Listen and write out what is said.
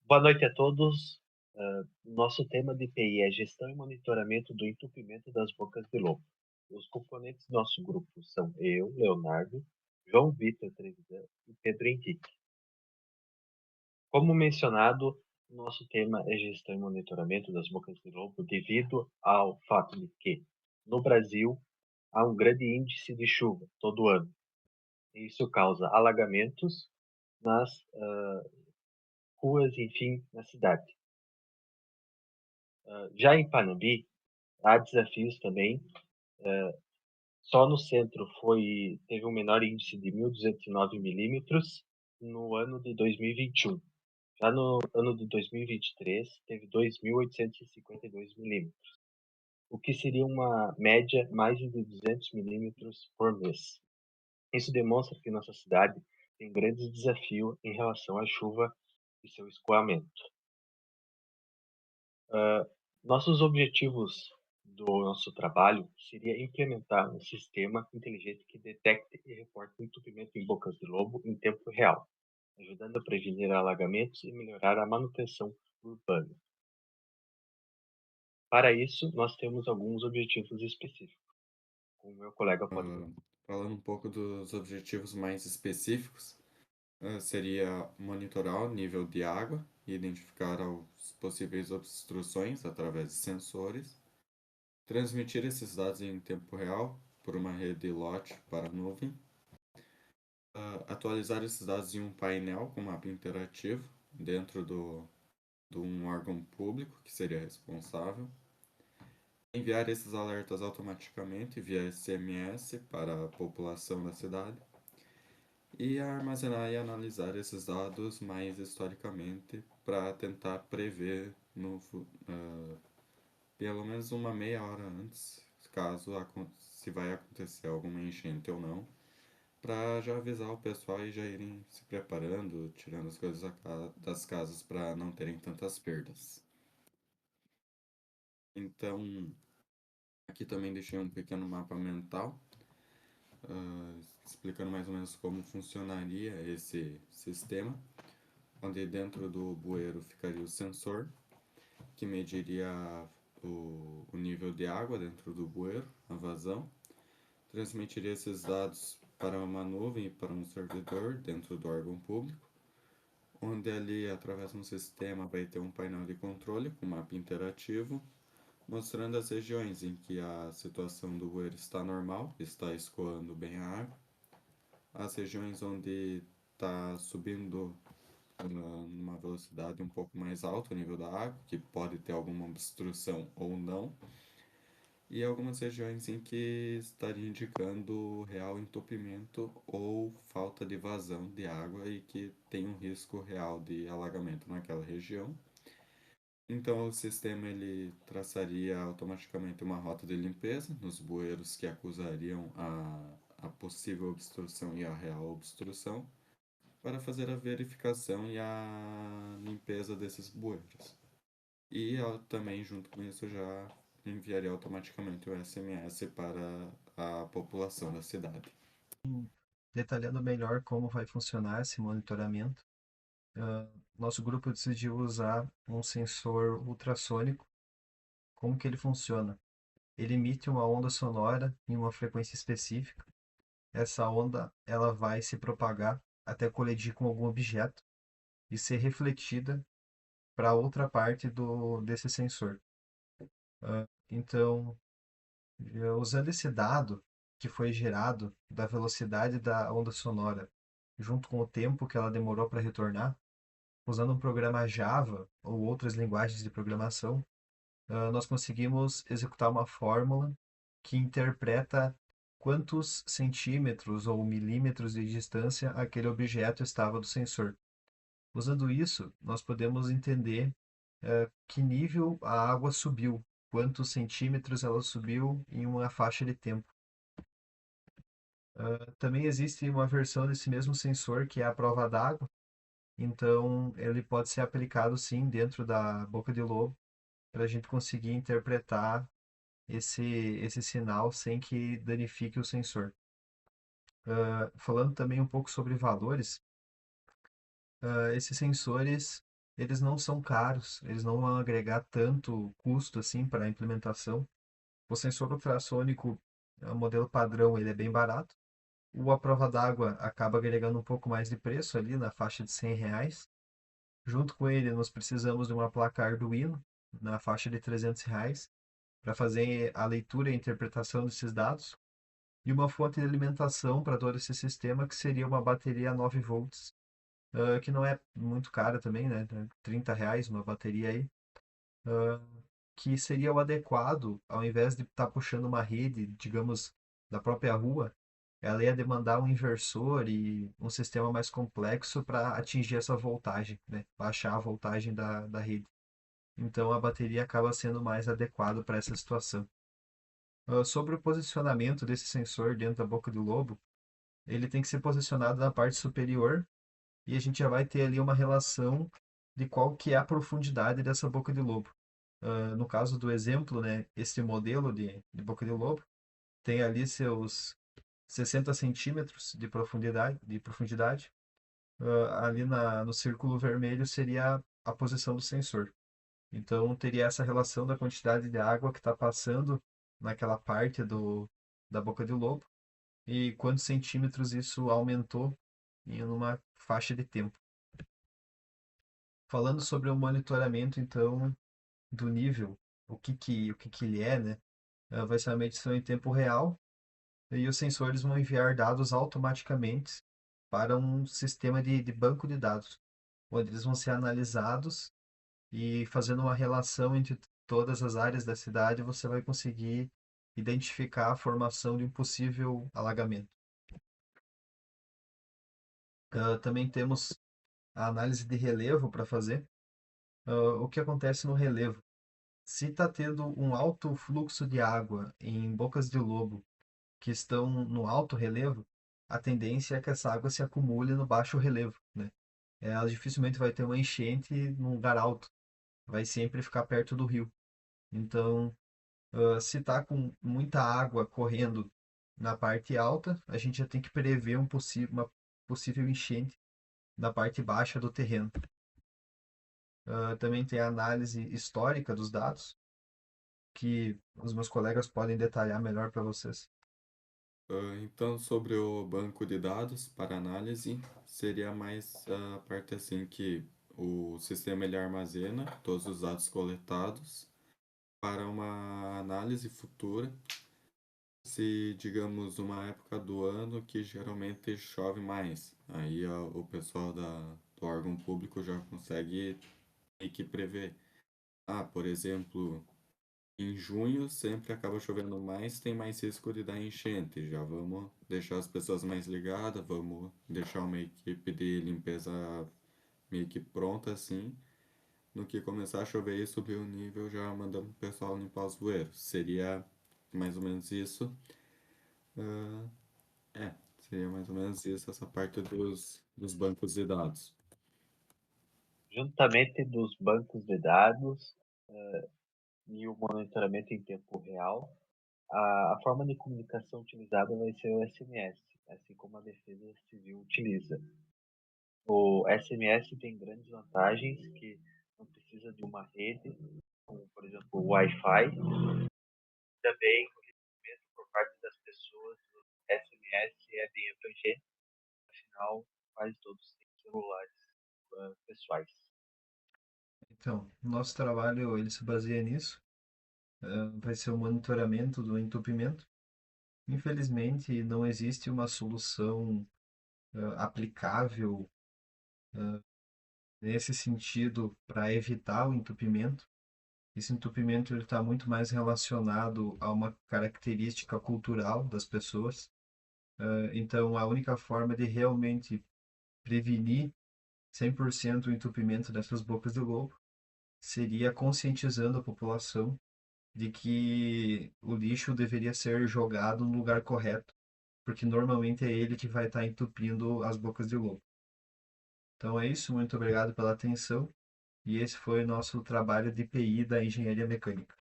Boa noite a todos. Nosso tema de TI é gestão e monitoramento do entupimento das bocas de lobo. Os componentes do nosso grupo são eu, Leonardo, João Vitor Trevisan e Pedro Henrique. Como mencionado, nosso tema é gestão e monitoramento das bocas de lobo devido ao fato de que, no Brasil, há um grande índice de chuva todo ano. Isso causa alagamentos nas ruas, enfim, na cidade. Já em Panambi, há desafios também. Só no centro teve um menor índice de 1.209 milímetros no ano de 2021. Já no ano de 2023, teve 2.852 milímetros, o que seria uma média mais de 200 milímetros por mês. Isso demonstra que nossa cidade tem um grande desafio em relação à chuva e seu escoamento. Nossos objetivos do nosso trabalho seria implementar um sistema inteligente que detecte e reporte o entupimento em bocas de lobo em tempo real, ajudando a prevenir alagamentos e melhorar a manutenção urbana. Para isso, nós temos alguns objetivos específicos, como o meu colega pode ver. Ah, Falando um pouco dos objetivos mais específicos, seria monitorar o nível de água e identificar as possíveis obstruções através de sensores, transmitir esses dados em tempo real por uma rede de lote para a nuvem, atualizar esses dados em um painel com mapa interativo dentro de um órgão público que seria responsável, enviar esses alertas automaticamente via SMS para a população da cidade e armazenar e analisar esses dados mais historicamente para tentar prever pelo menos uma meia hora antes, se vai acontecer alguma enchente ou não, para já avisar o pessoal e já irem se preparando, tirando as coisas das casas para não terem tantas perdas. Então, aqui também deixei um pequeno mapa mental, explicando mais ou menos como funcionaria esse sistema, onde dentro do bueiro ficaria o sensor, que mediria o nível de água dentro do bueiro, a vazão, transmitiria esses dados para uma nuvem e para um servidor dentro do órgão público, onde ali, através de um sistema, vai ter um painel de controle com mapa interativo, mostrando as regiões em que a situação do bueiro está normal, está escoando bem a água, as regiões onde está subindo numa velocidade um pouco mais alta o nível da água, que pode ter alguma obstrução ou não, e algumas regiões em que estaria indicando real entupimento ou falta de vazão de água e que tem um risco real de alagamento naquela região. Então o sistema ele traçaria automaticamente uma rota de limpeza nos bueiros que acusariam a possível obstrução e a real obstrução para fazer a verificação e a limpeza desses bueiros. E também, junto com isso, já enviaria automaticamente o SMS para a população da cidade. Detalhando melhor como vai funcionar esse monitoramento, nosso grupo decidiu usar um sensor ultrassônico. Como que ele funciona? Ele emite uma onda sonora em uma frequência específica. Essa onda ela vai se propagar até colidir com algum objeto e ser refletida para outra parte desse sensor. Então, usando esse dado que foi gerado da velocidade da onda sonora, junto com o tempo que ela demorou para retornar, usando um programa Java ou outras linguagens de programação, nós conseguimos executar uma fórmula que interpreta quantos centímetros ou milímetros de distância aquele objeto estava do sensor. Usando isso, nós podemos entender que nível a água subiu, quantos centímetros ela subiu em uma faixa de tempo. Também existe uma versão desse mesmo sensor que é a prova d'água, então ele pode ser aplicado sim dentro da boca de lobo para a gente conseguir interpretar esse sinal sem que danifique o sensor. Falando também um pouco sobre valores, esses sensores eles não são caros, eles não vão agregar tanto custo assim para a implementação. O sensor ultrassônico, o modelo padrão, ele é bem barato. O à prova d'água acaba agregando um pouco mais de preço ali, na faixa de R$ 100. Junto com ele, nós precisamos de uma placa Arduino, na faixa de R$ 300, para fazer a leitura e a interpretação desses dados. E uma fonte de alimentação para todo esse sistema, que seria uma bateria 9 volts, que não é muito cara também, né? R$ 30 uma bateria aí, ah, que seria o adequado, ao invés de estar puxando uma rede, digamos, da própria rua, ela ia demandar um inversor e um sistema mais complexo para atingir essa voltagem, né? Baixar a voltagem da rede. Então a bateria acaba sendo mais adequado para essa situação. Sobre o posicionamento desse sensor dentro da boca do lobo, ele tem que ser posicionado na parte superior e a gente já vai ter ali uma relação de qual que é a profundidade dessa boca de lobo. No caso do exemplo, né, esse modelo de boca de lobo tem ali seus 60 centímetros de profundidade. Ali no círculo vermelho seria a posição do sensor. Então teria essa relação da quantidade de água que está passando naquela parte da boca de lobo e quantos centímetros isso aumentou em uma faixa de tempo. Falando sobre o monitoramento, então, do nível, o que ele é, né? Vai ser uma medição em tempo real e os sensores vão enviar dados automaticamente para um sistema de banco de dados, onde eles vão ser analisados e fazendo uma relação entre todas as áreas da cidade, você vai conseguir identificar a formação de um possível alagamento. Também temos a análise de relevo para fazer. O que acontece no relevo? Se está tendo um alto fluxo de água em bocas de lobo que estão no alto relevo, a tendência é que essa água se acumule no baixo relevo, né? Ela dificilmente vai ter uma enchente num lugar alto, vai sempre ficar perto do rio. Então, se está com muita água correndo na parte alta, a gente já tem que prever uma possível enchente na parte baixa do terreno. Também tem a análise histórica dos dados, que os meus colegas podem detalhar melhor para vocês. Então, sobre o banco de dados para análise, seria mais a parte assim que o sistema ele armazena todos os dados coletados para uma análise futura. Se, digamos, uma época do ano que geralmente chove mais, aí o pessoal do órgão público já consegue meio que prever. Por exemplo, em junho sempre acaba chovendo mais, tem mais risco de dar enchente. Já vamos deixar as pessoas mais ligadas, vamos deixar uma equipe de limpeza meio que pronta assim. No que começar a chover e subir o nível, já mandamos o pessoal limpar os bueiros. Seria mais ou menos isso. Ah, seria mais ou menos isso, essa parte dos bancos de dados. Juntamente dos bancos de dados e o monitoramento em tempo real, a forma de comunicação utilizada vai ser o SMS, assim como a Defesa Civil utiliza. O SMS tem grandes vantagens, que não precisa de uma rede, como por exemplo o Wi-Fi. Também o recebimento por parte das pessoas do SMS é bem abrangente, afinal quase todos têm celulares pessoais. Então, nosso trabalho ele se baseia nisso. Vai ser o monitoramento do entupimento. Infelizmente, não existe uma solução aplicável nesse sentido para evitar o entupimento. Esse entupimento está muito mais relacionado a uma característica cultural das pessoas. Então, a única forma de realmente prevenir 100% o entupimento dessas bocas de lobo seria conscientizando a população de que o lixo deveria ser jogado no lugar correto, porque normalmente é ele que vai estar entupindo as bocas de lobo. Então é isso, muito obrigado pela atenção e esse foi o nosso trabalho de PI da Engenharia Mecânica.